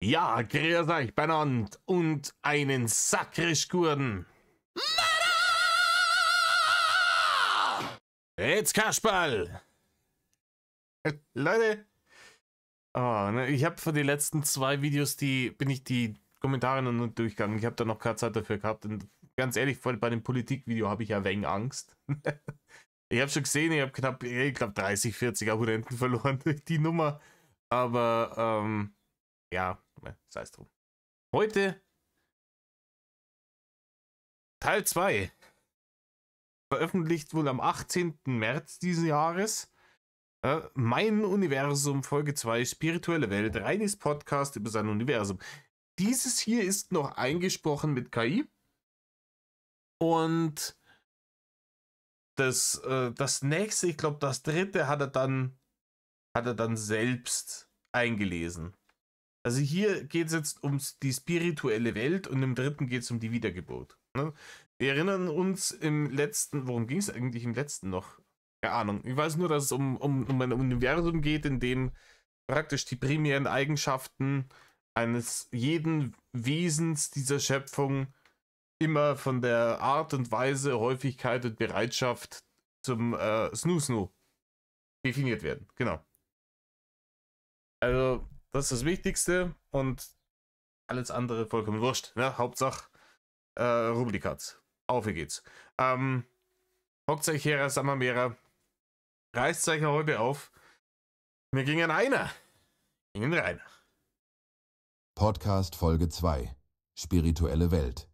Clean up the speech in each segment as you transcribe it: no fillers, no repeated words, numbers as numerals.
Ja, grüß euch benannt und einen sakrisch guten. Jetzt Kasperl! Leute, ich habe für die letzten zwei Videos bin ich die Kommentare noch nicht durchgegangen. Ich habe da noch keine Zeit dafür gehabt. Und ganz ehrlich, bei dem Politikvideo habe ich ja wenig Angst. Ich habe schon gesehen, ich habe knapp, ich glaube 30, 40 Abonnenten verloren durch die Nummer. Aber ja, sei es drum. Heute Teil 2. Veröffentlicht wohl am 18. März dieses Jahres. Mein Universum, Folge 2, Spirituelle Welt, reines Podcast über sein Universum. Dieses hier ist noch eingesprochen mit KI. Und das nächste, ich glaube das dritte, hat er dann selbst eingelesen. Also hier geht es jetzt um die spirituelle Welt und im dritten geht es um die Wiedergeburt. Ne? Wir erinnern uns im letzten, worum ging es eigentlich im letzten noch? Keine Ahnung. Ich weiß nur, dass es um ein Universum geht, in dem praktisch die primären Eigenschaften eines jeden Wesens dieser Schöpfung immer von der Art und Weise, Häufigkeit und Bereitschaft zum Snoo-Snoo definiert werden. Genau. Also, das ist das Wichtigste und alles andere vollkommen wurscht. Ne? Hauptsache Rubrikatz. Auf geht's. Hockt euch her, Samamera. Reißt euch heute auf. Wir gingen einer. Gingen rein. Podcast Folge 2. Spirituelle Welt.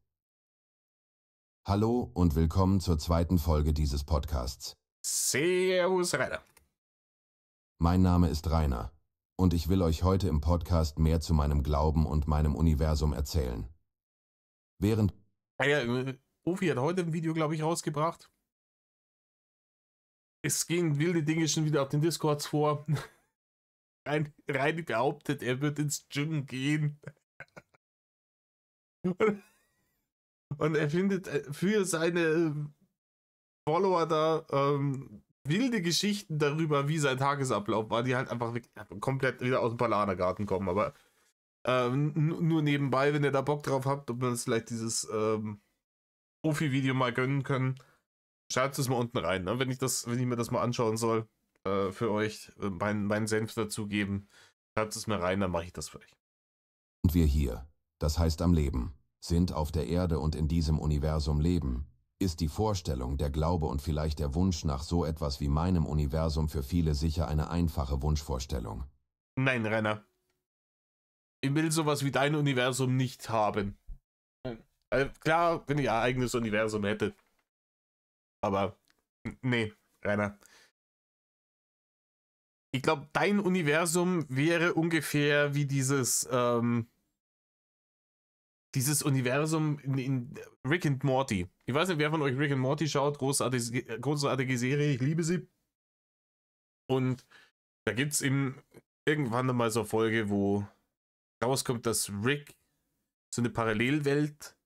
Hallo und willkommen zur zweiten Folge dieses Podcasts. Servus, Rainer. Mein Name ist Rainer und ich will euch heute im Podcast mehr zu meinem Glauben und meinem Universum erzählen. Während Ofi hat heute ein Video, glaube ich, rausgebracht. Es gehen wilde Dinge schon wieder auf den Discords vor. Reini behauptet, er wird ins Gym gehen. Und er findet für seine Follower da wilde Geschichten darüber, wie sein Tagesablauf war, die halt einfach komplett wieder aus dem Palanergarten kommen. Aber nur nebenbei, wenn ihr da Bock drauf habt, ob wir uns vielleicht dieses Profi-Video mal gönnen können, schreibt es mal unten rein, ne? Wenn ich mir das mal anschauen soll, für euch meinen Senf dazugeben, schreibt es mir rein, dann mache ich das für euch. wir hier, das heißt am Leben, sind auf der Erde und in diesem Universum leben, ist die Vorstellung, der Glaube und vielleicht der Wunsch nach so etwas wie meinem Universum für viele sicher eine einfache Wunschvorstellung. Nein, Rainer. Ich will sowas wie dein Universum nicht haben. Klar, wenn ich ein eigenes Universum hätte. Aber, nee, Rainer. Ich glaube, dein Universum wäre ungefähr wie dieses Universum in Rick and Morty. Ich weiß nicht, wer von euch Rick and Morty schaut. Großartige Serie, ich liebe sie. Und da gibt es irgendwann mal so eine Folge, wo rauskommt, dass Rick so eine Parallelwelt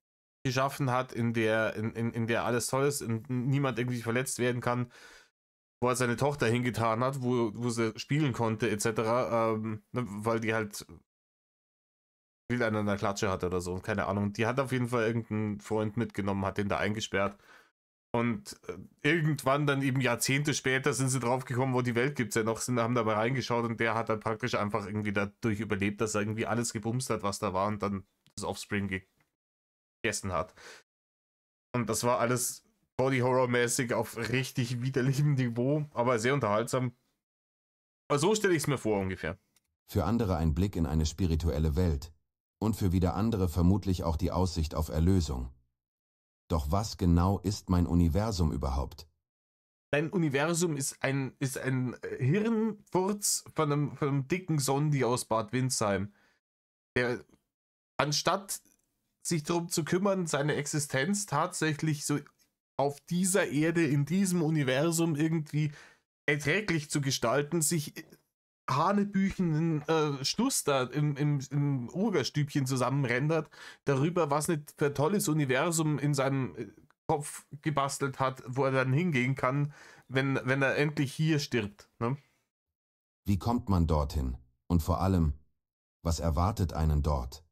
geschaffen hat, in der alles toll ist und niemand irgendwie verletzt werden kann, wo er seine Tochter hingetan hat, wo sie spielen konnte, etc., weil die halt viel an einer Klatsche hatte oder so, keine Ahnung. Die hat auf jeden Fall irgendeinen Freund mitgenommen, hat den da eingesperrt. Und irgendwann dann eben Jahrzehnte später sind sie draufgekommen, wo die Welt gibt es ja noch, haben da mal reingeschaut und der hat dann praktisch einfach irgendwie dadurch überlebt, dass er irgendwie alles gebumst hat, was da war und dann das Offspring gegessen hat. Und das war alles Body-Horror-mäßig auf richtig widerlichem Niveau, aber sehr unterhaltsam. Aber so stelle ich es mir vor ungefähr. Für andere ein Blick in eine spirituelle Welt und für wieder andere vermutlich auch die Aussicht auf Erlösung. Doch was genau ist mein Universum überhaupt? Dein Universum ist ein Hirnfurz von einem dicken Sondi aus Bad Windsheim, der anstatt sich darum zu kümmern, seine Existenz tatsächlich so auf dieser Erde, in diesem Universum irgendwie erträglich zu gestalten, sich hanebüchenden Stuss da im Urgerstübchen zusammenrendert, darüber, was nicht für ein tolles Universum in seinem Kopf gebastelt hat, wo er dann hingehen kann, wenn er endlich hier stirbt. Ne? Wie kommt man dorthin? Und vor allem, Was erwartet einen dort?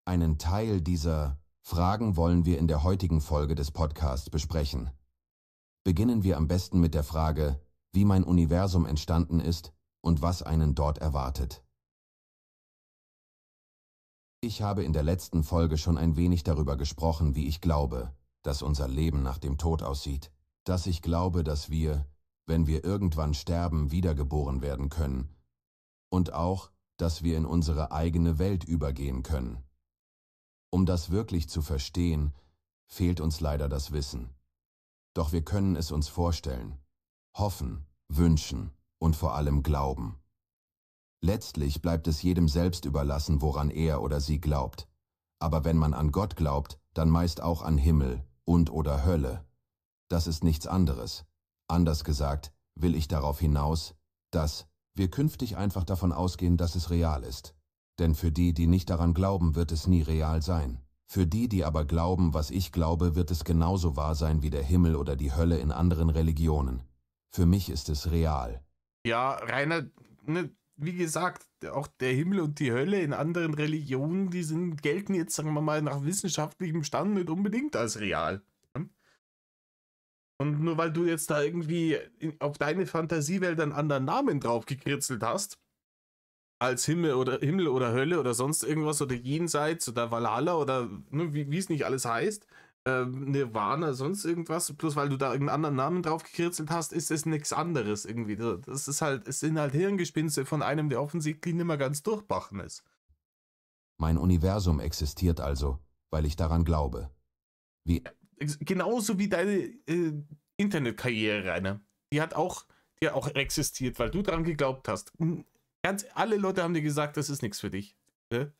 Einen Teil dieser Fragen wollen wir in der heutigen Folge des Podcasts besprechen. Beginnen wir am besten mit der Frage, wie mein Universum entstanden ist und was einen dort erwartet. Ich habe in der letzten Folge schon ein wenig darüber gesprochen, wie ich glaube, dass unser Leben nach dem Tod aussieht. Dass ich glaube, dass wir, wenn wir irgendwann sterben, wiedergeboren werden können. Und auch, dass wir in unsere eigene Welt übergehen können. Um das wirklich zu verstehen, fehlt uns leider das Wissen. Doch wir können es uns vorstellen, hoffen, wünschen und vor allem glauben. Letztlich bleibt es jedem selbst überlassen, woran er oder sie glaubt. Aber wenn man an Gott glaubt, dann meist auch an Himmel und oder Hölle. Das ist nichts anderes. Anders gesagt, will ich darauf hinaus, dass wir künftig einfach davon ausgehen, dass es real ist. Denn für die, die nicht daran glauben, wird es nie real sein. Für die, die aber glauben, was ich glaube, wird es genauso wahr sein wie der Himmel oder die Hölle in anderen Religionen. Für mich ist es real. Ja, Rainer, ne, wie gesagt, auch der Himmel und die Hölle in anderen Religionen, gelten jetzt, sagen wir mal, nach wissenschaftlichem Stand nicht unbedingt als real. Und nur weil du jetzt da irgendwie auf deine Fantasiewelt einen anderen Namen drauf gekritzelt hast, als Himmel oder Hölle oder sonst irgendwas oder Jenseits oder Valhalla oder ne, wie es nicht alles heißt, Nirvana, sonst irgendwas, bloß weil du da irgendeinen anderen Namen drauf gekritzelt hast, ist es nichts anderes irgendwie. Das ist halt, es sind halt Hirngespinste von einem, der offensichtlich nicht mehr ganz durchbachen ist. Mein Universum existiert also, weil ich daran glaube. Wie Genauso wie deine Internetkarriere, Rainer. Die hat auch existiert, weil du daran geglaubt hast. Alle Leute haben dir gesagt, das ist nichts für dich. Ne?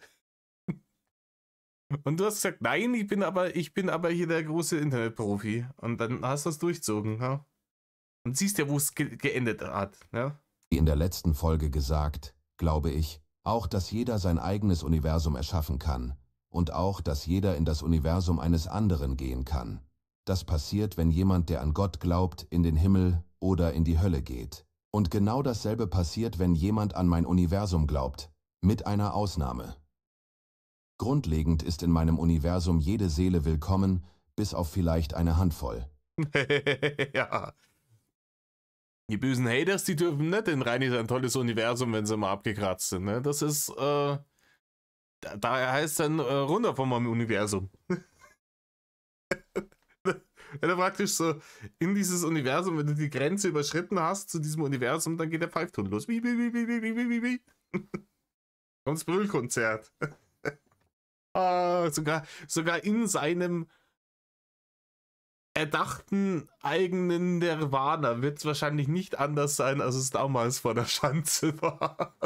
Und du hast gesagt, nein, ich bin aber hier der große Internetprofi. Und dann hast du es durchzogen. Ja? Und siehst ja, wo es geendet hat. Ja? Wie in der letzten Folge gesagt, glaube ich, auch, dass jeder sein eigenes Universum erschaffen kann. Und auch, dass jeder in das Universum eines anderen gehen kann. Das passiert, wenn jemand, der an Gott glaubt, in den Himmel oder in die Hölle geht. Und genau dasselbe passiert, wenn jemand an mein Universum glaubt, mit einer Ausnahme. Grundlegend ist in meinem Universum jede Seele willkommen, bis auf vielleicht eine Handvoll. Ja. Die bösen Haters, die dürfen nicht in Reini sein tolles Universum, wenn sie mal abgekratzt sind. Ne? Das ist, daher heißt dann runter von meinem Universum. Wenn du praktisch so in dieses Universum, wenn du die Grenze überschritten hast zu diesem Universum, dann geht der Pfeifton los. Wie. Und das Brüllkonzert. Sogar in seinem erdachten eigenen Nirvana wird es wahrscheinlich nicht anders sein, als es damals vor der Schanze war.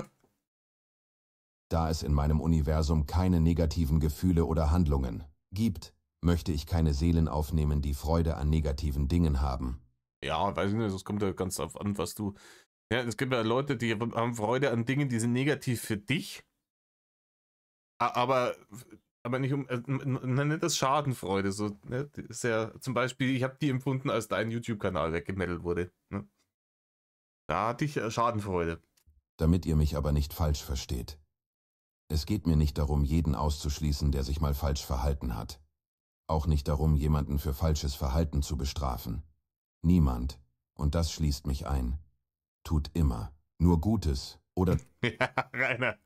Da es in meinem Universum keine negativen Gefühle oder Handlungen gibt, möchte ich keine Seelen aufnehmen, die Freude an negativen Dingen haben. Ja, weiß ich nicht, das kommt ja ganz drauf an, was du... Ja, es gibt ja Leute, die haben Freude an Dingen, die sind negativ für dich, aber nicht nicht das Schadenfreude. So, ne? Das ist ja, zum Beispiel, ich habe die empfunden, als dein YouTube-Kanal weggemeldet wurde. Ne? Da hatte ich Schadenfreude. Damit ihr mich aber nicht falsch versteht. Es geht mir nicht darum, jeden auszuschließen, der sich mal falsch verhalten hat. Auch nicht darum, jemanden für falsches Verhalten zu bestrafen. Niemand, und das schließt mich ein, tut immer nur Gutes oder... Ja, Rainer,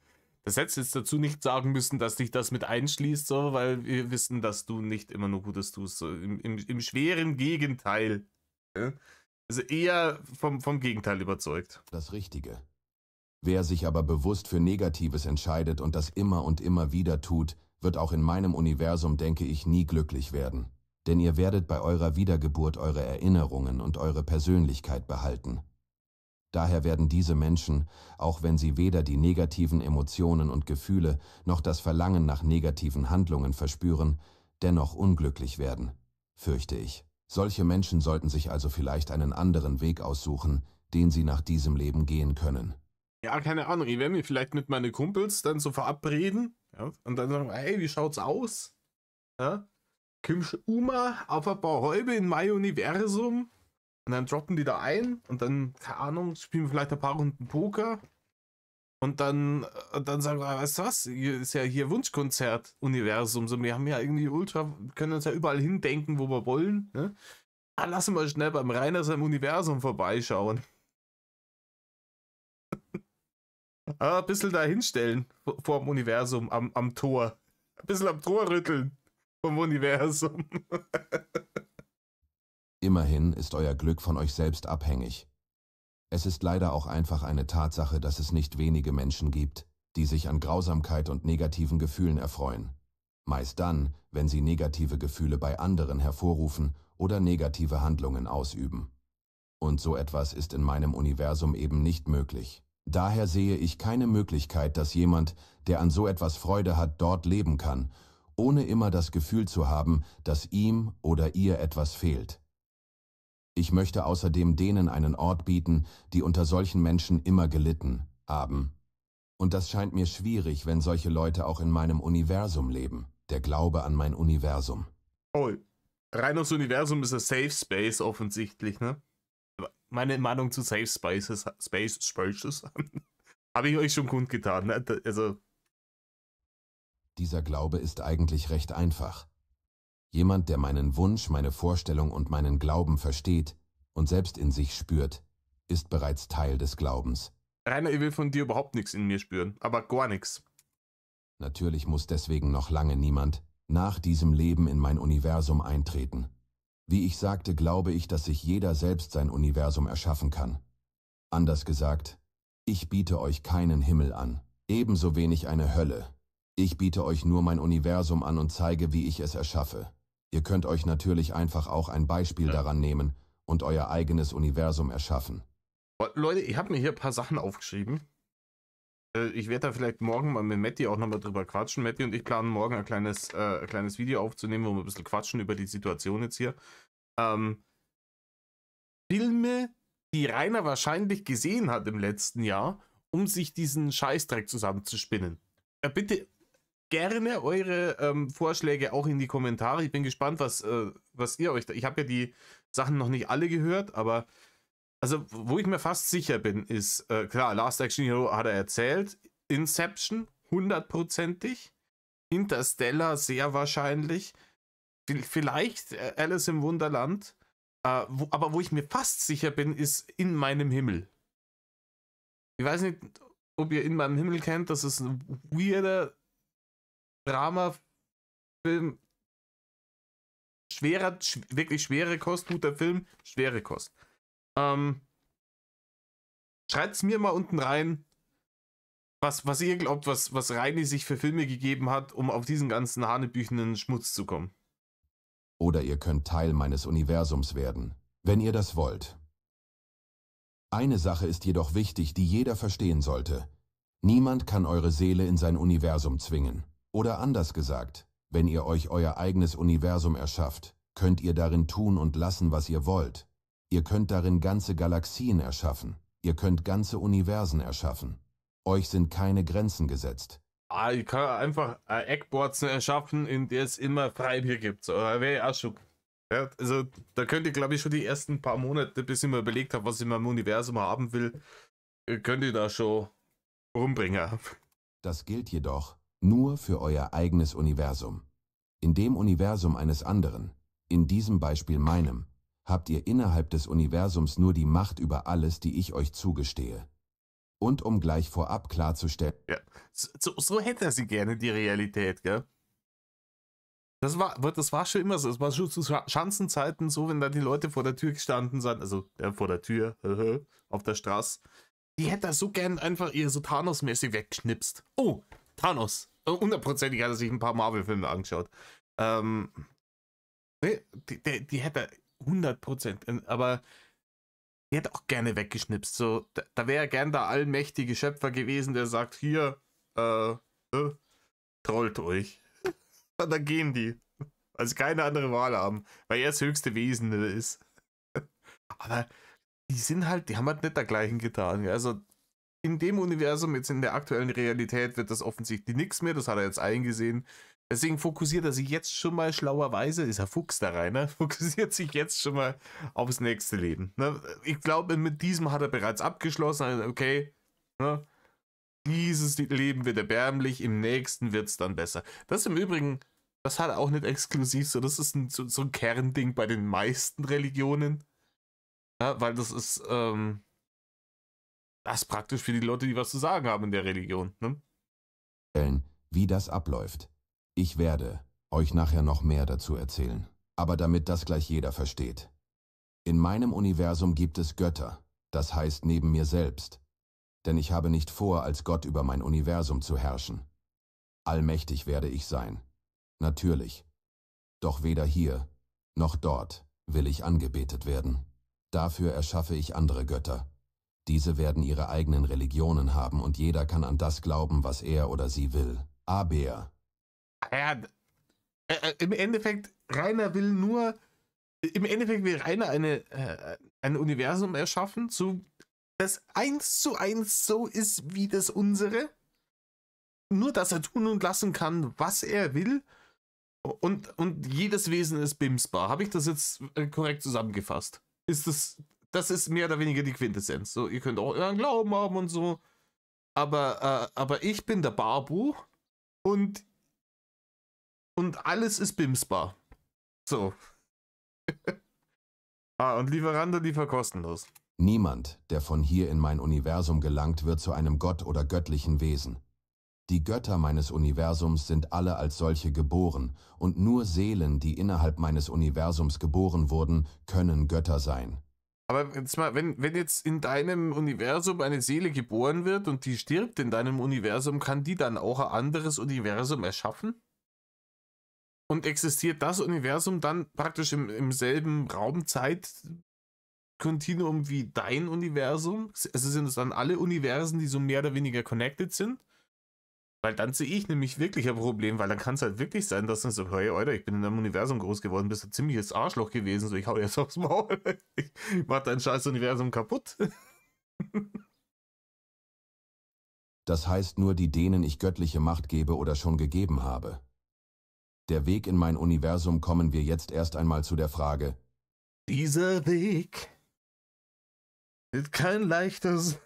das hättest du jetzt dazu nicht sagen müssen, dass dich das mit einschließt, so, weil wir wissen, dass du nicht immer nur Gutes tust. So, im schweren Gegenteil. Ja? Also eher vom Gegenteil überzeugt. Das Richtige. Wer sich aber bewusst für Negatives entscheidet und das immer und immer wieder tut, wird auch in meinem Universum, denke ich, nie glücklich werden. Denn ihr werdet bei eurer Wiedergeburt eure Erinnerungen und eure Persönlichkeit behalten. Daher werden diese Menschen, auch wenn sie weder die negativen Emotionen und Gefühle noch das Verlangen nach negativen Handlungen verspüren, dennoch unglücklich werden, fürchte ich. Solche Menschen sollten sich also vielleicht einen anderen Weg aussuchen, den sie nach diesem Leben gehen können. Ja, keine Ahnung, ich werde mich vielleicht mit meinen Kumpels dann so verabreden, ja, und dann sagen, hey, wie schaut's aus? Ja? Kommst Uma auf ein paar Häube in mein Universum? Und dann droppen die da ein und dann, keine Ahnung, spielen wir vielleicht ein paar Runden Poker. Und dann sagen wir, weißt du was, hier ist ja hier Wunschkonzert-Universum, so, wir haben ja irgendwie können uns ja überall hindenken, wo wir wollen, ne? Lassen wir schnell beim Rainer seinem Universum vorbeischauen. Ein bisschen da hinstellen vor dem Universum, am Tor. Ein bisschen am Tor rütteln vom Universum. Immerhin ist euer Glück von euch selbst abhängig. Es ist leider auch einfach eine Tatsache, dass es nicht wenige Menschen gibt, die sich an Grausamkeit und negativen Gefühlen erfreuen. Meist dann, wenn sie negative Gefühle bei anderen hervorrufen oder negative Handlungen ausüben. Und so etwas ist in meinem Universum eben nicht möglich. Daher sehe ich keine Möglichkeit, dass jemand, der an so etwas Freude hat, dort leben kann, ohne immer das Gefühl zu haben, dass ihm oder ihr etwas fehlt. Ich möchte außerdem denen einen Ort bieten, die unter solchen Menschen immer gelitten haben. Und das scheint mir schwierig, wenn solche Leute auch in meinem Universum leben. Der Glaube an mein Universum. Oh, Reiners Universum ist ein Safe Space offensichtlich, ne? Meine Meinung zu Safe Spaces habe ich euch schon kundgetan, ne? Also. Dieser Glaube ist eigentlich recht einfach. Jemand, der meinen Wunsch, meine Vorstellung und meinen Glauben versteht und selbst in sich spürt, ist bereits Teil des Glaubens. Rainer, ich will von dir überhaupt nichts in mir spüren, aber gar nichts. Natürlich muss deswegen noch lange niemand nach diesem Leben in mein Universum eintreten. Wie ich sagte, glaube ich, dass sich jeder selbst sein Universum erschaffen kann. Anders gesagt, ich biete euch keinen Himmel an, ebenso wenig eine Hölle. Ich biete euch nur mein Universum an und zeige, wie ich es erschaffe. Ihr könnt euch natürlich einfach auch ein Beispiel daran nehmen und euer eigenes Universum erschaffen. Leute, ich habe mir hier ein paar Sachen aufgeschrieben. Ich werde da vielleicht morgen mal mit Matti auch nochmal drüber quatschen. Matti und ich planen morgen ein kleines Video aufzunehmen, wo wir ein bisschen quatschen über die Situation jetzt hier. Filme, die Rainer wahrscheinlich gesehen hat im letzten Jahr, um sich diesen Scheißdreck zusammenzuspinnen. Bitte gerne eure Vorschläge auch in die Kommentare. Ich bin gespannt, was ihr euch da... Ich habe ja die Sachen noch nicht alle gehört, aber also wo ich mir fast sicher bin, ist, klar, Last Action Hero hat er erzählt, Inception, 100%ig, Interstellar sehr wahrscheinlich, vielleicht Alice im Wunderland, aber wo ich mir fast sicher bin, ist In meinem Himmel. Ich weiß nicht, ob ihr In meinem Himmel kennt, das ist ein weirder Drama-Film, wirklich schwere Kost, guter Film, schwere Kost. Schreibt's mir mal unten rein, was ihr glaubt, was Reini sich für Filme gegeben hat, um auf diesen ganzen hanebüchenen Schmutz zu kommen. Oder ihr könnt Teil meines Universums werden, wenn ihr das wollt. Eine Sache ist jedoch wichtig, die jeder verstehen sollte. Niemand kann eure Seele in sein Universum zwingen. Oder anders gesagt, wenn ihr euch euer eigenes Universum erschafft, könnt ihr darin tun und lassen, was ihr wollt. Ihr könnt darin ganze Galaxien erschaffen. Ihr könnt ganze Universen erschaffen. Euch sind keine Grenzen gesetzt. Ich kann einfach Eckboards erschaffen, in der es immer Freibier gibt. So, wäre ja auch schon. Ja, also, da könnt ihr, glaube ich, schon die ersten paar Monate, bis ich mir überlegt habe, was ich in meinem Universum haben will, könnt ihr da schon rumbringen. Das gilt jedoch nur für euer eigenes Universum. In dem Universum eines anderen, in diesem Beispiel meinem, habt ihr innerhalb des Universums nur die Macht über alles, die ich euch zugestehe. Und um gleich vorab klarzustellen... Ja, so hätte er sie gerne, die Realität, gell? Das war schon immer so. Es war schon zu Schanzenzeiten so, wenn da die Leute vor der Tür gestanden sind, also vor der Tür, auf der Straße. Die hätte er so gern einfach ihr so Thanos-mäßig weggeschnipst. Oh, Thanos. 100%ig hat er sich ein paar Marvel-Filme angeschaut. Nee, die hätte er 100%, aber die hätte auch gerne weggeschnipst. So, da wäre gern der allmächtige Schöpfer gewesen, der sagt, hier, trollt euch. Und dann gehen die. Also keine andere Wahl haben, weil er das höchste Wesen ist. Aber die haben halt nicht dergleichen getan. Also in dem Universum, jetzt in der aktuellen Realität, wird das offensichtlich nichts mehr. Das hat er jetzt eingesehen. Deswegen fokussiert er sich jetzt schon mal schlauerweise, ist er Fuchs da rein, ne? Fokussiert sich jetzt schon mal aufs nächste Leben. Ne? Ich glaube, mit diesem hat er bereits abgeschlossen. Also okay, ne? dieses Leben wird erbärmlich, im nächsten wird es dann besser. Das im Übrigen, das hat auch nicht exklusiv so, das ist so ein Kernding bei den meisten Religionen. Ja, weil das ist praktisch für die Leute, die was zu sagen haben in der Religion. Ne? Wie das abläuft. Ich werde euch nachher noch mehr dazu erzählen. Aber damit das gleich jeder versteht. In meinem Universum gibt es Götter, das heißt neben mir selbst. Denn ich habe nicht vor, als Gott über mein Universum zu herrschen. Allmächtig werde ich sein. Natürlich. Doch weder hier, noch dort will ich angebetet werden. Dafür erschaffe ich andere Götter. Diese werden ihre eigenen Religionen haben und jeder kann an das glauben, was er oder sie will. Aber Ja, im Endeffekt, Rainer will nur, im Endeffekt will Rainer ein Universum erschaffen, so, das 1:1 so ist wie das unsere. Nur, dass er tun und lassen kann, was er will. Und jedes Wesen ist bimsbar. Habe ich das jetzt korrekt zusammengefasst? Das ist mehr oder weniger die Quintessenz. So, ihr könnt auch euren Glauben haben und so. Aber ich bin der Barbu und alles ist bimsbar. So. Und Lieferant und Liefer kostenlos. niemand, der von hier in mein Universum gelangt, wird zu einem Gott oder göttlichen Wesen. Die Götter meines Universums sind alle als solche geboren, und nur Seelen, die innerhalb meines Universums geboren wurden, können Götter sein. Aber jetzt mal, wenn jetzt in deinem Universum eine Seele geboren wird und die stirbt in deinem Universum, kann die dann auch ein anderes Universum erschaffen? Und existiert das Universum dann praktisch im selben Raumzeit-Kontinuum wie dein Universum? Also sind es dann alle Universen, die so mehr oder weniger connected sind? Weil dann sehe ich nämlich wirklich ein Problem, weil dann kann es halt wirklich sein, dass dann so, hey, Alter, ich bin in einem Universum groß geworden, bist ein ziemliches Arschloch gewesen, so ich hau jetzt aufs Maul, ich mach dein scheiß Universum kaputt. Das heißt nur die, denen ich göttliche Macht gebe oder schon gegeben habe. Der Weg in mein Universum kommen wir jetzt erst einmal zu der Frage, Dieser Weg wird kein leichtes.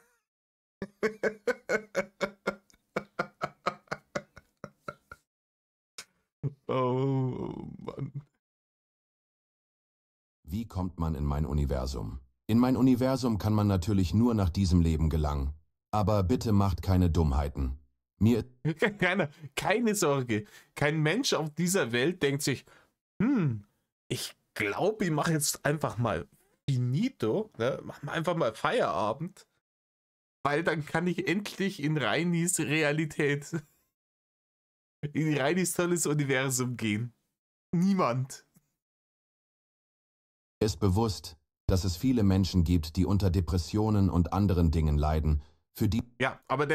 Oh Mann. wie kommt man in mein Universum? In mein Universum kann man natürlich nur nach diesem Leben gelangen. Aber bitte macht keine Dummheiten. Mir Keine Sorge. Kein Mensch auf dieser Welt denkt sich, ich glaube, ich mache jetzt einfach mal finito, ne? Mach mal einfach mal Feierabend, weil dann kann ich endlich in Reinis Realität, in Reinis tolles Universum gehen. Niemand. ist bewusst, dass es viele Menschen gibt, die unter Depressionen und anderen Dingen leiden, für die Ja, aber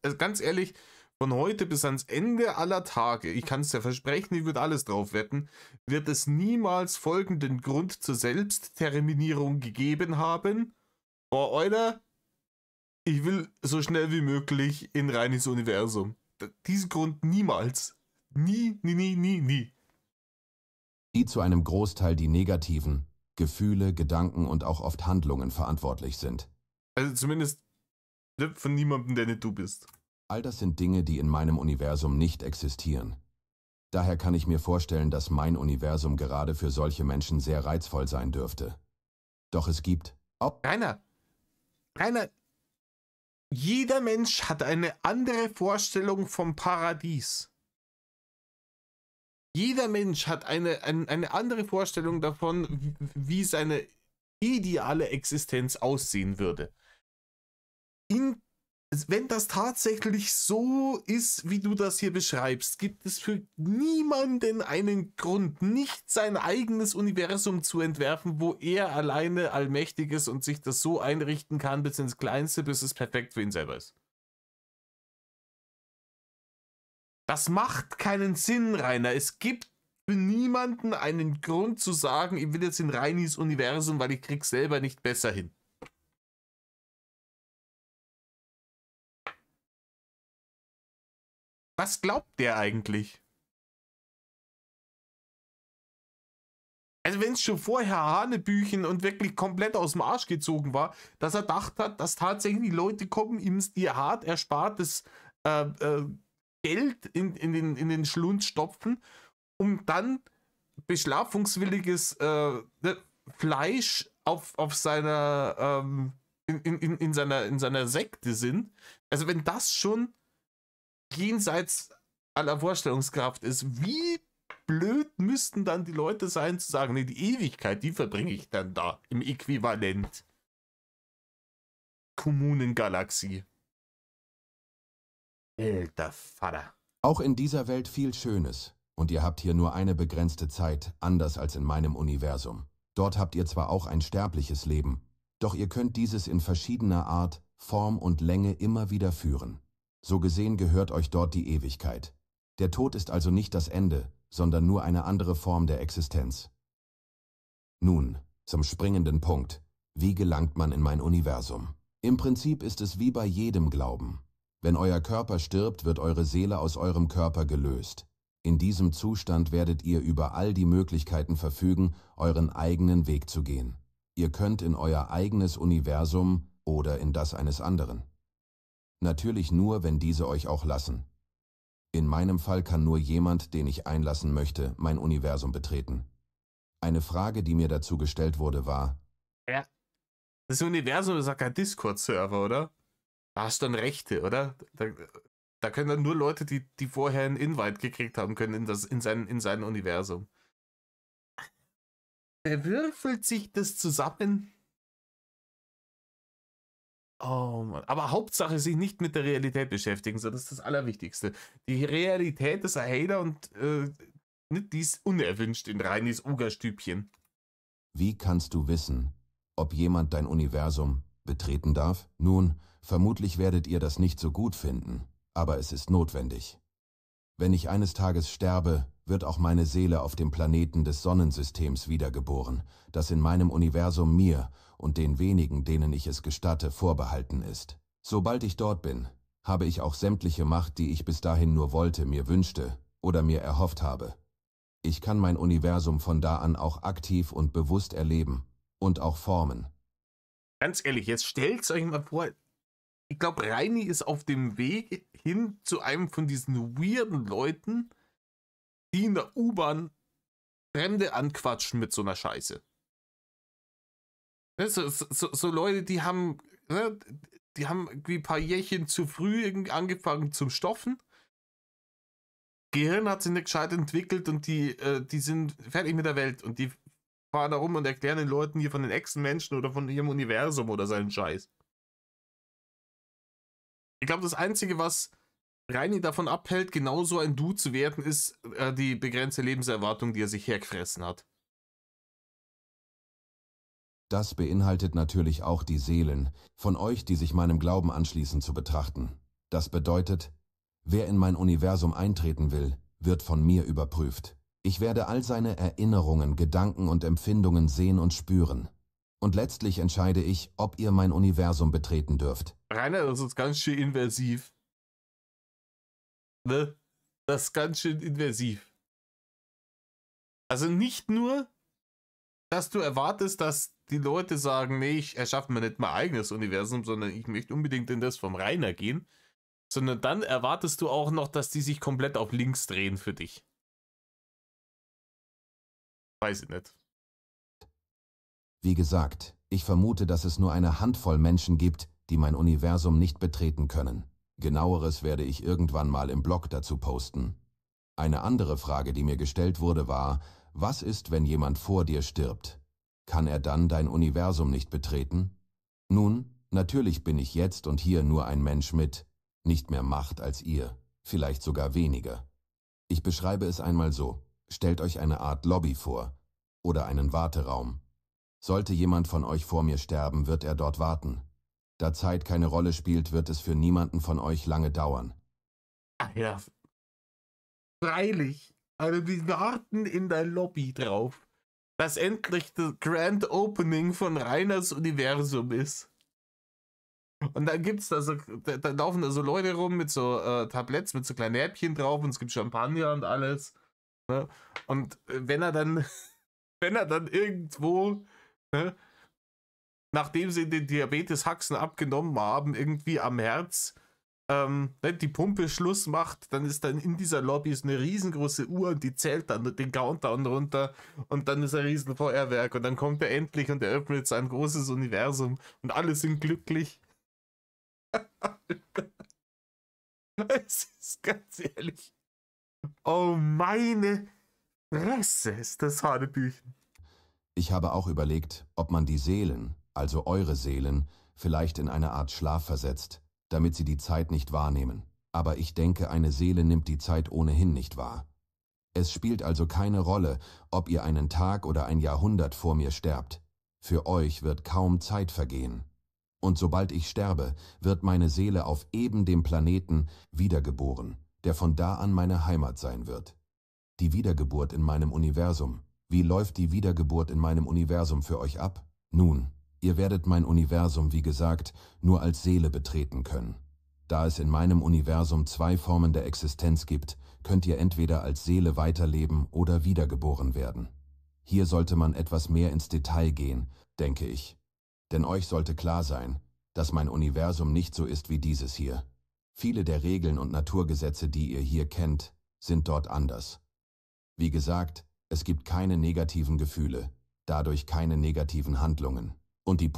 also ganz ehrlich, von heute bis ans Ende aller Tage, ich kann es ja versprechen, ich würde alles drauf wetten, wird es niemals folgenden Grund zur Selbstterminierung gegeben haben. Oh, Alter, ich will so schnell wie möglich in Reinis Universum. Diesen Grund niemals. Nie, nie, nie, nie, nie. die zu einem Großteil die negativen Gefühle, Gedanken und auch oft Handlungen verantwortlich sind. Also zumindest ne, von niemandem, der nicht du bist. All das sind Dinge, die in meinem Universum nicht existieren. Daher kann ich mir vorstellen, dass mein Universum gerade für solche Menschen sehr reizvoll sein dürfte. Doch es gibt Rainer, jeder Mensch hat eine andere Vorstellung vom Paradies. Jeder Mensch hat eine andere Vorstellung davon, wie seine ideale Existenz aussehen würde. Wenn das tatsächlich so ist, wie du das hier beschreibst, gibt es für niemanden einen Grund, nicht sein eigenes Universum zu entwerfen, wo er alleine allmächtig ist und sich das so einrichten kann, bis ins Kleinste, bis es perfekt für ihn selber ist. Das macht keinen Sinn, Rainer. Es gibt für niemanden einen Grund zu sagen, ich will jetzt in Reinis Universum, weil ich krieg's selber nicht besser hin. Was glaubt der eigentlich? Also wenn es schon vorher Hanebüchen und wirklich komplett aus dem Arsch gezogen war, dass er gedacht hat, dass tatsächlich Leute kommen, ihm ihr hart erspartes äh, äh, Geld in den Schlund stopfen, um dann bestrafungswilliges Fleisch auf seiner, in seiner Sekte sind. Also wenn das schon jenseits aller Vorstellungskraft ist, wie blöd müssten dann die Leute sein zu sagen, nee, die Ewigkeit, die verbringe ich dann da im Äquivalent. Kommunengalaxie. Alter Vater. Auch in dieser Welt viel Schönes. Und ihr habt hier nur eine begrenzte Zeit, anders als in meinem Universum. Dort habt ihr zwar auch ein sterbliches Leben, doch ihr könnt dieses in verschiedener Art, Form und Länge immer wieder führen. So gesehen gehört euch dort die Ewigkeit. Der Tod ist also nicht das Ende, sondern nur eine andere Form der Existenz. Nun, zum springenden Punkt. Wie gelangt man in mein Universum? Im Prinzip ist es wie bei jedem Glauben. Wenn euer Körper stirbt, wird eure Seele aus eurem Körper gelöst. In diesem Zustand werdet ihr über all die Möglichkeiten verfügen, euren eigenen Weg zu gehen. Ihr könnt in euer eigenes Universum oder in das eines anderen. Natürlich nur, wenn diese euch auch lassen. In meinem Fall kann nur jemand, den ich einlassen möchte, mein Universum betreten. Eine Frage, die mir dazu gestellt wurde, war: Ja. Das Universum ist ja kein Discord-Server, oder? Da hast du dann Rechte, oder? Da können dann nur Leute, die vorher einen Invite gekriegt haben können in sein Universum. Wer würfelt sich das zusammen? Oh Mann. Aber Hauptsache sich nicht mit der Realität beschäftigen, so das ist das Allerwichtigste. Die Realität ist ein Hater und nicht dies unerwünscht in Reinis Ogerstübchen. Wie kannst du wissen, ob jemand dein Universum betreten darf? Nun, vermutlich werdet ihr das nicht so gut finden, aber es ist notwendig. Wenn ich eines Tages sterbe, wird auch meine Seele auf dem Planeten des Sonnensystems wiedergeboren, das in meinem Universum mir und den wenigen, denen ich es gestatte, vorbehalten ist. Sobald ich dort bin, habe ich auch sämtliche Macht, die ich bis dahin nur wollte, mir wünschte oder mir erhofft habe. Ich kann mein Universum von da an auch aktiv und bewusst erleben und auch formen. Ganz ehrlich, jetzt stellt euch mal vor, ich glaube, Reini ist auf dem Weg hin zu einem von diesen weirden Leuten, die in der U-Bahn Fremde anquatschen mit so einer Scheiße. So Leute, die haben irgendwie ein paar Jährchen zu früh irgendwie angefangen zum Stoffen. Gehirn hat sich nicht gescheit entwickelt und die sind fertig mit der Welt und die fahren da rum und erklären den Leuten hier von den Echsenmenschen oder von ihrem Universum oder seinen Scheiß. Ich glaube, das Einzige, was Reini davon abhält, genauso ein Du zu werden, ist die begrenzte Lebenserwartung, die er sich hergefressen hat. Das beinhaltet natürlich auch die Seelen von euch, die sich meinem Glauben anschließen, zu betrachten. Das bedeutet, wer in mein Universum eintreten will, wird von mir überprüft. Ich werde all seine Erinnerungen, Gedanken und Empfindungen sehen und spüren. Und letztlich entscheide ich, ob ihr mein Universum betreten dürft. Rainer, das ist ganz schön invasiv. Ne? Das ist ganz schön invasiv. Also nicht nur, dass du erwartest, dass die Leute sagen, nee, ich erschaffe mir nicht mein eigenes Universum, sondern ich möchte unbedingt in das vom Rainer gehen, sondern dann erwartest du auch noch, dass die sich komplett auf links drehen für dich. Weiß ich nicht. Wie gesagt, ich vermute, dass es nur eine Handvoll Menschen gibt, die mein Universum nicht betreten können. Genaueres werde ich irgendwann mal im Blog dazu posten. Eine andere Frage, die mir gestellt wurde, war: Was ist, wenn jemand vor dir stirbt? Kann er dann dein Universum nicht betreten? Nun, natürlich bin ich jetzt und hier nur ein Mensch mit nicht mehr Macht als ihr, vielleicht sogar weniger. Ich beschreibe es einmal so: Stellt euch eine Art Lobby vor oder einen Warteraum. Sollte jemand von euch vor mir sterben, wird er dort warten. Da Zeit keine Rolle spielt, wird es für niemanden von euch lange dauern. Ach ja, freilich. Also wir warten in der Lobby drauf, dass endlich das Grand Opening von Rainers Universum ist. Und dann gibt's da so, da laufen da so Leute rum mit so Tabletts, mit so kleinen Häppchen drauf und es gibt Champagner und alles. Ne? Und wenn er dann wenn er dann irgendwo, ne, nachdem sie den Diabetes-Haxen abgenommen haben, irgendwie am Herz ne, die Pumpe Schluss macht, dann ist dann in dieser Lobby ist eine riesengroße Uhr und die zählt dann den Countdown runter und dann ist ein riesen Feuerwerk und dann kommt er endlich und eröffnet sein großes Universum und alle sind glücklich. Es ist ganz ehrlich. Oh meine Fresse, ist das Hanebüchen. Ich habe auch überlegt, ob man die Seelen, also eure Seelen, vielleicht in eine Art Schlaf versetzt, damit sie die Zeit nicht wahrnehmen. Aber ich denke, eine Seele nimmt die Zeit ohnehin nicht wahr. Es spielt also keine Rolle, ob ihr einen Tag oder ein Jahrhundert vor mir sterbt. Für euch wird kaum Zeit vergehen. Und sobald ich sterbe, wird meine Seele auf eben dem Planeten wiedergeboren, der von da an meine Heimat sein wird. Die Wiedergeburt in meinem Universum. Wie läuft die Wiedergeburt in meinem Universum für euch ab? Nun, ihr werdet mein Universum, wie gesagt, nur als Seele betreten können. Da es in meinem Universum zwei Formen der Existenz gibt, könnt ihr entweder als Seele weiterleben oder wiedergeboren werden. Hier sollte man etwas mehr ins Detail gehen, denke ich. Denn euch sollte klar sein, dass mein Universum nicht so ist wie dieses hier. Viele der Regeln und Naturgesetze, die ihr hier kennt, sind dort anders. Wie gesagt, es gibt keine negativen Gefühle, dadurch keine negativen Handlungen. Und die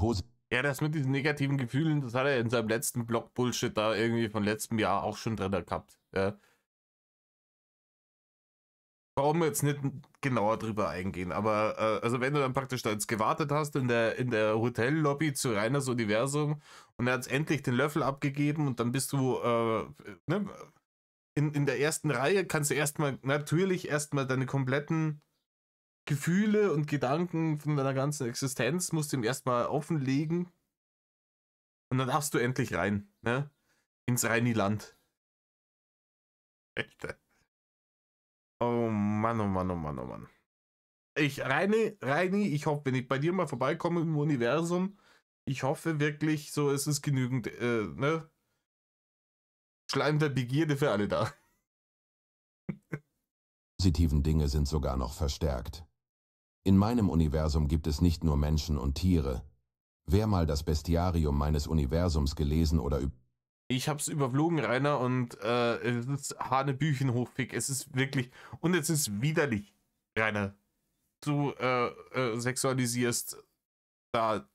Ja, das mit diesen negativen Gefühlen, das hat er in seinem letzten Blog-Bullshit da irgendwie von letztem Jahr auch schon drin gehabt. Ja. Brauchen wir jetzt nicht genauer drüber eingehen, aber also wenn du dann praktisch da jetzt gewartet hast in der Hotellobby zu Rainers Universum und er hat endlich den Löffel abgegeben und dann bist du ne, in der ersten Reihe, kannst du natürlich erstmal deine kompletten Gefühle und Gedanken von deiner ganzen Existenz musst du ihm erstmal offenlegen und dann darfst du endlich rein, ne? Ins Reini-Land. Echt. Oh Mann, oh Mann, oh Mann, oh Mann. Reini, ich hoffe, wenn ich bei dir mal vorbeikomme im Universum, ich hoffe wirklich, so es ist genügend, ne? Schleim der Begierde für alle da. positiven Dinge sind sogar noch verstärkt. In meinem Universum gibt es nicht nur Menschen und Tiere. Wer mal das Bestiarium meines Universums gelesen oder Ich hab's überflogen, Rainer, und es ist Hanebüchen hochfick. Es ist wirklich. Und es ist widerlich, Rainer. Du sexualisierst da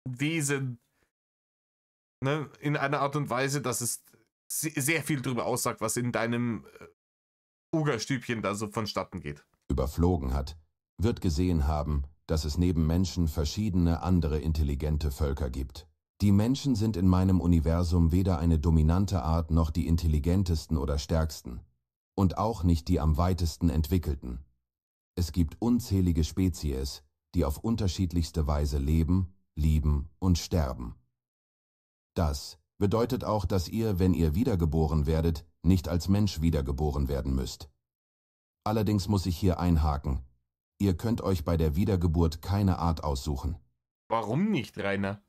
Wesen, ne, in einer Art und Weise, dass es sehr viel darüber aussagt, was in deinem Ugerstübchen da so vonstatten geht. überflogen hat, wird gesehen haben, dass es neben Menschen verschiedene andere intelligente Völker gibt. Die Menschen sind in meinem Universum weder eine dominante Art noch die intelligentesten oder stärksten. Und auch nicht die am weitesten entwickelten. Es gibt unzählige Spezies, die auf unterschiedlichste Weise leben, lieben und sterben. Das bedeutet auch, dass ihr, wenn ihr wiedergeboren werdet, nicht als Mensch wiedergeboren werden müsst. Allerdings muss ich hier einhaken. Ihr könnt euch bei der Wiedergeburt keine Art aussuchen. Warum nicht, Rainer?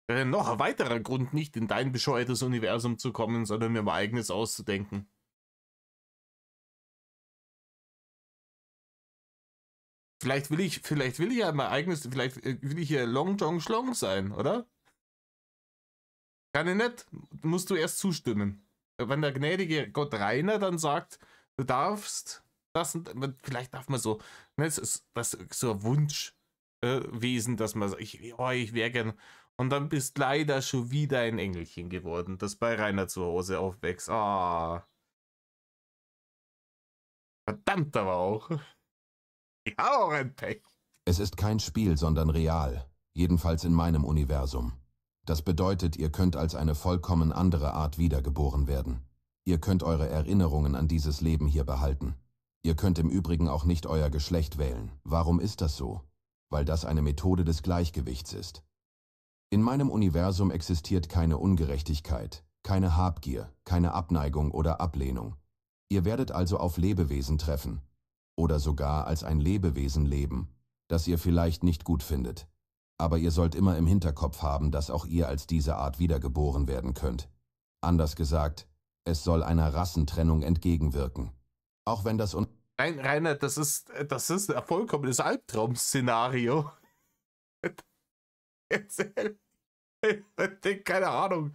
Noch ein weiterer Grund, nicht in dein bescheuertes Universum zu kommen, sondern mir mein eigenes auszudenken. Vielleicht will ich ja mein eigenes, vielleicht will ich hier Long Jong Schlong sein, oder? Kann ich nicht? Musst du erst zustimmen. Wenn der gnädige Gott Rainer dann sagt, du darfst das und vielleicht darf man so, ne, das ist so ein Wunschwesen, dass man sagt, ich wäre gern. Und dann bist leider schon wieder ein Engelchen geworden, das bei Rainer zu Hause aufwächst. Ah. Verdammt aber auch. Ich habe auch ein Pech. Es ist kein Spiel, sondern real, jedenfalls in meinem Universum. Das bedeutet, ihr könnt als eine vollkommen andere Art wiedergeboren werden. Ihr könnt eure Erinnerungen an dieses Leben hier behalten. Ihr könnt im Übrigen auch nicht euer Geschlecht wählen. Warum ist das so? Weil das eine Methode des Gleichgewichts ist. In meinem Universum existiert keine Ungerechtigkeit, keine Habgier, keine Abneigung oder Ablehnung. Ihr werdet also auf Lebewesen treffen. Oder sogar als ein Lebewesen leben, das ihr vielleicht nicht gut findet. Aber ihr sollt immer im Hinterkopf haben, dass auch ihr als diese Art wiedergeboren werden könnt. Anders gesagt, es soll einer Rassentrennung entgegenwirken. Auch wenn das Nein, Rainer, das ist ein vollkommenes Albtraum-Szenario. Erzähl. Keine Ahnung.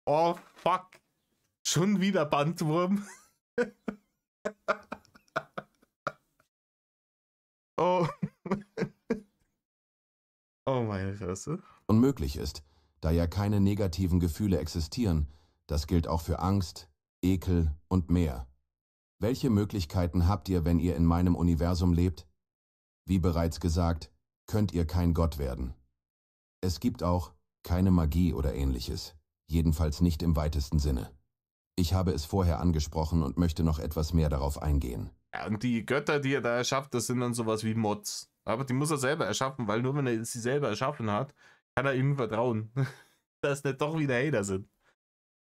Oh, fuck. Schon wieder Bandwurm. Oh. Oh meine Fresse. Unmöglich ist, da ja keine negativen Gefühle existieren. Das gilt auch für Angst, Ekel und mehr. Welche Möglichkeiten habt ihr, wenn ihr in meinem Universum lebt? Wie bereits gesagt, könnt ihr kein Gott werden. Es gibt auch keine Magie oder ähnliches, jedenfalls nicht im weitesten Sinne. Ich habe es vorher angesprochen und möchte noch etwas mehr darauf eingehen. Ja, und die Götter, die er da erschafft, das sind dann sowas wie Mods. Aber die muss er selber erschaffen, weil nur wenn er sie selber erschaffen hat, kann er ihnen vertrauen, dass nicht doch wieder Hater sind.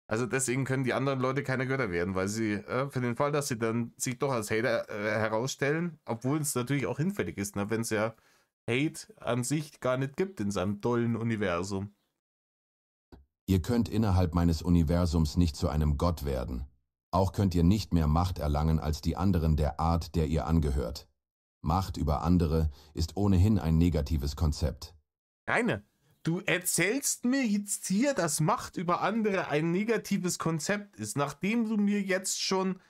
Also deswegen können die anderen Leute keine Götter werden, weil sie, für den Fall, dass sie dann sich doch als Hater herausstellen, obwohl es natürlich auch hinfällig ist, ne, wenn es ja Hate an sich gar nicht gibt in seinem tollen Universum. Ihr könnt innerhalb meines Universums nicht zu einem Gott werden. Auch könnt ihr nicht mehr Macht erlangen als die anderen der Art, der ihr angehört. Macht über andere ist ohnehin ein negatives Konzept. Rainer, du erzählst mir jetzt hier, dass Macht über andere ein negatives Konzept ist, nachdem du mir jetzt schon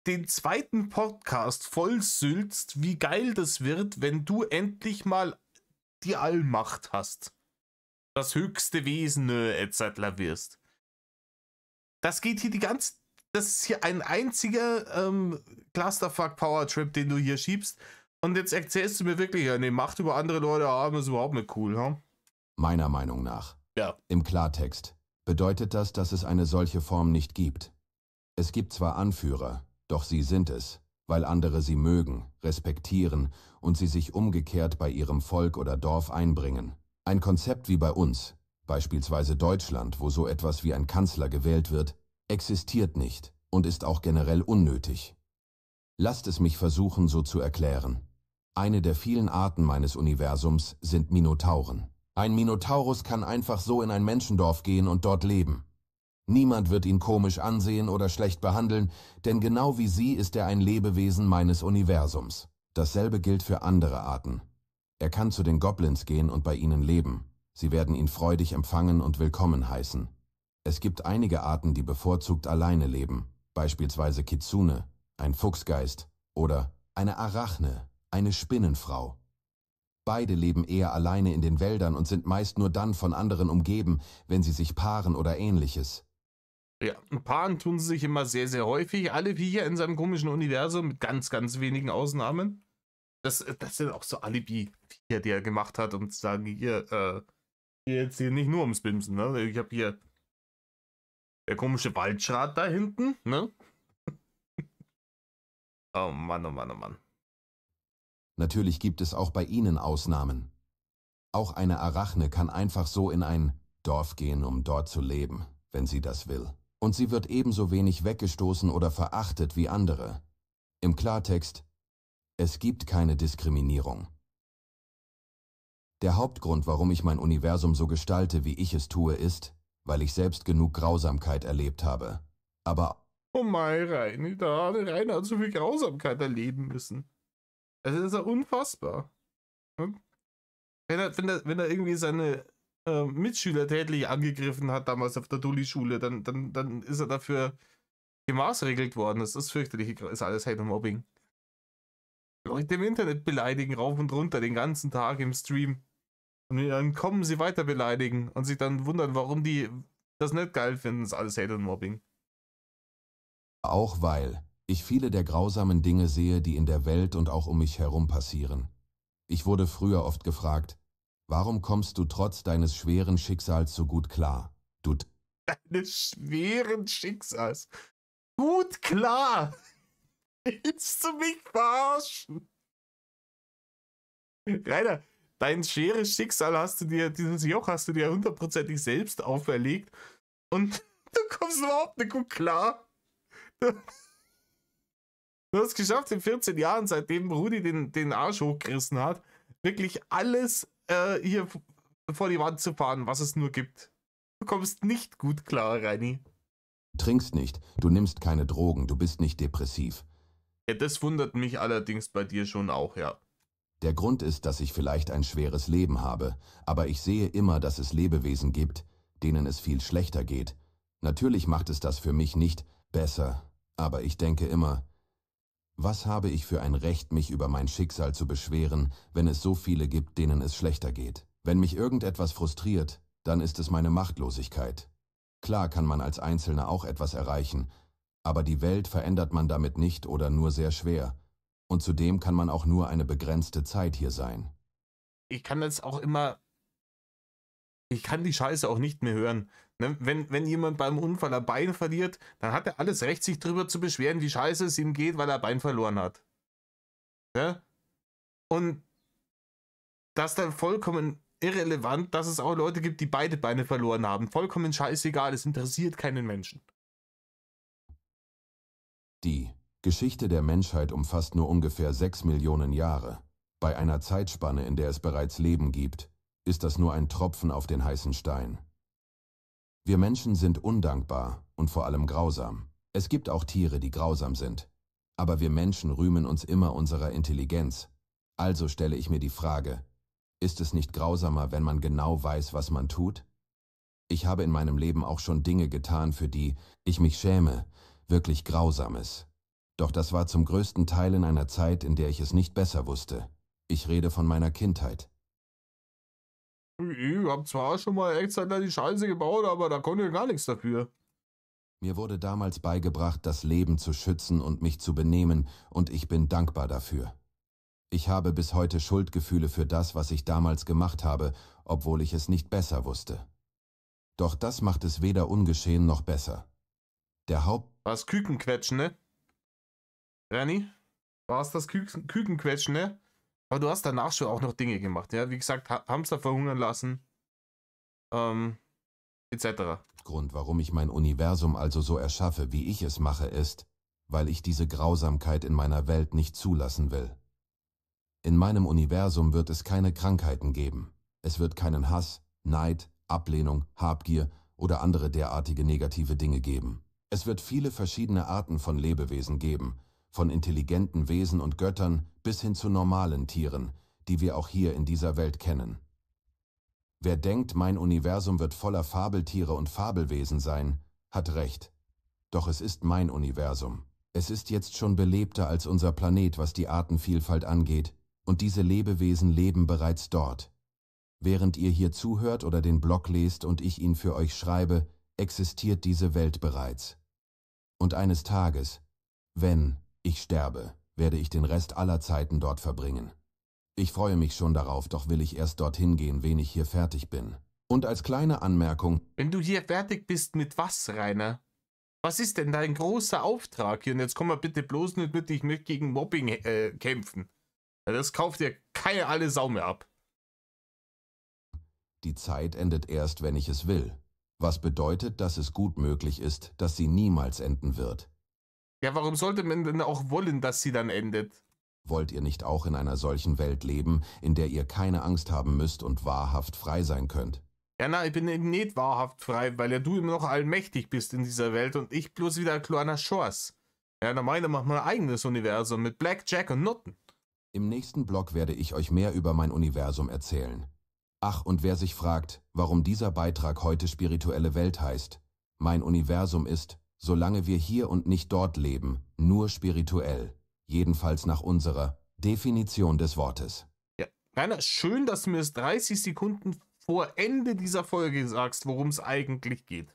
den zweiten Podcast vollsülzt, wie geil das wird, wenn du endlich mal die Allmacht hast. Das höchste Wesen etc. wirst. Das geht hier das ist hier ein einziger Clusterfuck Power Trip, den du hier schiebst. Und jetzt erzählst du mir wirklich, ja, nee, Macht über andere Leute haben ist überhaupt nicht cool, ha? Meiner Meinung nach. Ja. Im Klartext bedeutet das, dass es eine solche Form nicht gibt. Es gibt zwar Anführer, doch sie sind es, weil andere sie mögen, respektieren und sie sich umgekehrt bei ihrem Volk oder Dorf einbringen. Ein Konzept wie bei uns, beispielsweise Deutschland, wo so etwas wie ein Kanzler gewählt wird, existiert nicht und ist auch generell unnötig. Lasst es mich versuchen, so zu erklären. Eine der vielen Arten meines Universums sind Minotauren. Ein Minotaurus kann einfach so in ein Menschendorf gehen und dort leben. Niemand wird ihn komisch ansehen oder schlecht behandeln, denn genau wie sie ist er ein Lebewesen meines Universums. Dasselbe gilt für andere Arten. Er kann zu den Goblins gehen und bei ihnen leben. Sie werden ihn freudig empfangen und willkommen heißen. Es gibt einige Arten, die bevorzugt alleine leben, beispielsweise Kitsune, ein Fuchsgeist oder eine Arachne, eine Spinnenfrau. Beide leben eher alleine in den Wäldern und sind meist nur dann von anderen umgeben, wenn sie sich paaren oder ähnliches. Ja, Paaren tun sie sich immer sehr, sehr häufig. Alle Viecher in seinem komischen Universum, mit ganz, ganz wenigen Ausnahmen. Das sind auch so Alibi-Viecher, die er gemacht hat, um zu sagen, hier jetzt hier nicht nur ums Bimsen, ne? Ich habe hier der komische Waldschrat da hinten, ne? Oh Mann, oh Mann, oh Mann. Natürlich gibt es auch bei ihnen Ausnahmen. Auch eine Arachne kann einfach so in ein Dorf gehen, um dort zu leben, wenn sie das will. Und sie wird ebenso wenig weggestoßen oder verachtet wie andere. Im Klartext: Es gibt keine Diskriminierung. Der Hauptgrund, warum ich mein Universum so gestalte, wie ich es tue, ist, weil ich selbst genug Grausamkeit erlebt habe. Aber Oh mein Reini, da hat Rainer so viel Grausamkeit erleben müssen. Also das ist ja unfassbar. Hm? Wenn er irgendwie seine Mitschüler tätlich angegriffen hat, damals auf der Dulli-Schule, dann ist er dafür gemaßregelt worden. Das ist fürchterlich, ist alles Hate und Mobbing. Leute im Internet beleidigen, rauf und runter, den ganzen Tag im Stream. Und dann kommen sie weiter beleidigen und sich dann wundern, warum die das nicht geil finden. Das ist alles Hate und Mobbing. auch weil ich viele der grausamen Dinge sehe, die in der Welt und auch um mich herum passieren. Ich wurde früher oft gefragt: Warum kommst du trotz deines schweren Schicksals so gut klar? Deines schweren Schicksals. Gut klar. Willst du mich verarschen? Rainer, dein schweres Schicksal dieses Joch hast du dir hundertprozentig selbst auferlegt und du kommst überhaupt nicht gut klar. Du hast es geschafft, in 14 Jahren, seitdem Rudi den Arsch hochgerissen hat, wirklich alles hier vor die Wand zu fahren, was es nur gibt. Du kommst nicht gut klar, Reini. Du trinkst nicht, du nimmst keine Drogen, du bist nicht depressiv. Ja, das wundert mich allerdings bei dir schon auch, ja. Der Grund ist, dass ich vielleicht ein schweres Leben habe, aber ich sehe immer, dass es Lebewesen gibt, denen es viel schlechter geht. Natürlich macht es das für mich nicht besser, aber ich denke immer, was habe ich für ein Recht, mich über mein Schicksal zu beschweren, wenn es so viele gibt, denen es schlechter geht? Wenn mich irgendetwas frustriert, dann ist es meine Machtlosigkeit. Klar kann man als Einzelner auch etwas erreichen, aber die Welt verändert man damit nicht oder nur sehr schwer. Und zudem kann man auch nur eine begrenzte Zeit hier sein. Ich kann jetzt auch immer, ich kann die Scheiße auch nicht mehr hören. Ne? Wenn jemand beim Unfall ein Bein verliert, dann hat er alles Recht, sich darüber zu beschweren, wie scheiße es ihm geht, weil er ein Bein verloren hat. Ne? Und das dann vollkommen irrelevant, dass es auch Leute gibt, die beide Beine verloren haben. Vollkommen scheißegal, es interessiert keinen Menschen. Die Geschichte der Menschheit umfasst nur ungefähr 6 Millionen Jahre. Bei einer Zeitspanne, in der es bereits Leben gibt, ist das nur ein Tropfen auf den heißen Stein. Wir Menschen sind undankbar und vor allem grausam. Es gibt auch Tiere, die grausam sind. Aber wir Menschen rühmen uns immer unserer Intelligenz. Also stelle ich mir die Frage, ist es nicht grausamer, wenn man genau weiß, was man tut? Ich habe in meinem Leben auch schon Dinge getan, für die ich mich schäme, wirklich Grausames. Doch das war zum größten Teil in einer Zeit, in der ich es nicht besser wusste. Ich rede von meiner Kindheit. Ich hab zwar schon mal extra die Scheiße gebaut, aber da konnte ich gar nichts dafür. Mir wurde damals beigebracht, das Leben zu schützen und mich zu benehmen, und ich bin dankbar dafür. Ich habe bis heute Schuldgefühle für das, was ich damals gemacht habe, obwohl ich es nicht besser wusste. Doch das macht es weder ungeschehen noch besser. Der Was Kükenquetschen, ne? Rani? War es das Kükenquetschen, ne? Aber du hast danach schon auch noch Dinge gemacht, ja? Wie gesagt, Hamster verhungern lassen, etc. Grund, warum ich mein Universum also so erschaffe, wie ich es mache, ist, weil ich diese Grausamkeit in meiner Welt nicht zulassen will. In meinem Universum wird es keine Krankheiten geben. Es wird keinen Hass, Neid, Ablehnung, Habgier oder andere derartige negative Dinge geben. Es wird viele verschiedene Arten von Lebewesen geben, von intelligenten Wesen und Göttern bis hin zu normalen Tieren, die wir auch hier in dieser Welt kennen. Wer denkt, mein Universum wird voller Fabeltiere und Fabelwesen sein, hat recht. Doch es ist mein Universum. Es ist jetzt schon belebter als unser Planet, was die Artenvielfalt angeht, und diese Lebewesen leben bereits dort. Während ihr hier zuhört oder den Blog lest und ich ihn für euch schreibe, existiert diese Welt bereits. Und eines Tages, wenn ich sterbe, werde ich den Rest aller Zeiten dort verbringen. Ich freue mich schon darauf, doch will ich erst dorthin gehen, wenn ich hier fertig bin. Und als kleine Anmerkung: Wenn du hier fertig bist mit was, Rainer? Was ist denn dein großer Auftrag hier? Und jetzt komm mal bitte bloß nicht mit, ich möchte gegen Mobbing kämpfen. Ja, das kauft dir keine alle Sau mehr ab. Die Zeit endet erst, wenn ich es will. Was bedeutet, dass es gut möglich ist, dass sie niemals enden wird. Ja, warum sollte man denn auch wollen, dass sie dann endet? Wollt ihr nicht auch in einer solchen Welt leben, in der ihr keine Angst haben müsst und wahrhaft frei sein könnt? Ja, na, ich bin eben nicht wahrhaft frei, weil ja du immer noch allmächtig bist in dieser Welt und ich bloß wieder ein kleiner Schors. Ja, dann meine, machen wir ein eigenes Universum mit Blackjack und Nutten. Im nächsten Blog werde ich euch mehr über mein Universum erzählen. Ach, und wer sich fragt, warum dieser Beitrag heute spirituelle Welt heißt: Mein Universum ist, solange wir hier und nicht dort leben, nur spirituell. Jedenfalls nach unserer Definition des Wortes. Ja, Rainer, schön, dass du mir jetzt 30 Sekunden vor Ende dieser Folge sagst, worum es eigentlich geht.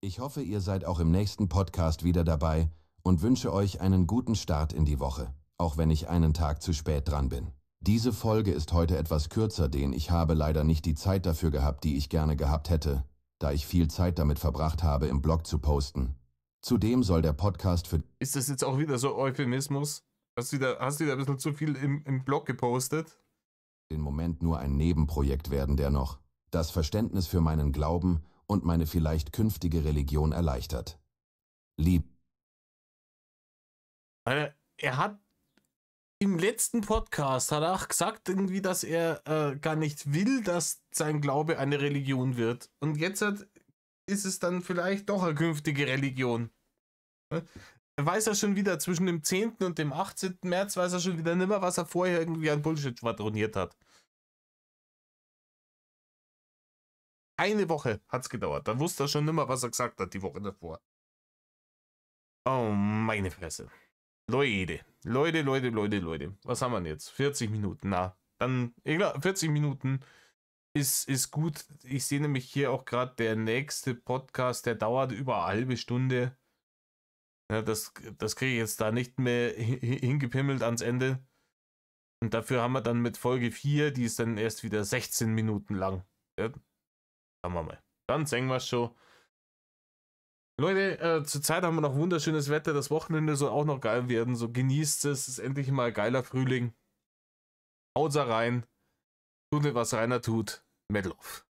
Ich hoffe, ihr seid auch im nächsten Podcast wieder dabei und wünsche euch einen guten Start in die Woche, auch wenn ich einen Tag zu spät dran bin. Diese Folge ist heute etwas kürzer, denn ich habe leider nicht die Zeit dafür gehabt, die ich gerne gehabt hätte, da ich viel Zeit damit verbracht habe, im Blog zu posten. Zudem soll der Podcast für... Ist das jetzt auch wieder so Euphemismus? Hast du wieder ein bisschen zu viel im Blog gepostet? den Moment nur ein Nebenprojekt werden, der noch das Verständnis für meinen Glauben und meine vielleicht künftige Religion erleichtert. Er hat im letzten Podcast hat er auch gesagt, irgendwie, dass er gar nicht will, dass sein Glaube eine Religion wird. Und jetzt ist es dann vielleicht doch eine künftige Religion. weiß er schon wieder zwischen dem 10. und dem 18. März, weiß er schon wieder nimmer, was er vorher irgendwie an Bullshit schwadroniert hat. Eine Woche hat's gedauert. Da wusste er schon nimmer, was er gesagt hat die Woche davor. Oh, meine Fresse. Leute. Was haben wir denn jetzt? 40 Minuten. Na, dann, ich glaub, 40 Minuten ist gut. Ich sehe nämlich hier auch gerade, der nächste Podcast, der dauert über eine halbe Stunde. Ja, das kriege ich jetzt da nicht mehr hingepimmelt ans Ende. Und dafür haben wir dann mit Folge 4, die ist dann erst wieder 16 Minuten lang. Ja, schauen wir mal. Dann sehen wir es schon. Leute, zurzeit haben wir noch wunderschönes Wetter. Das Wochenende soll auch noch geil werden. So genießt es. Es ist endlich mal geiler Frühling. Haut rein. Tut, was reiner tut. Metal off.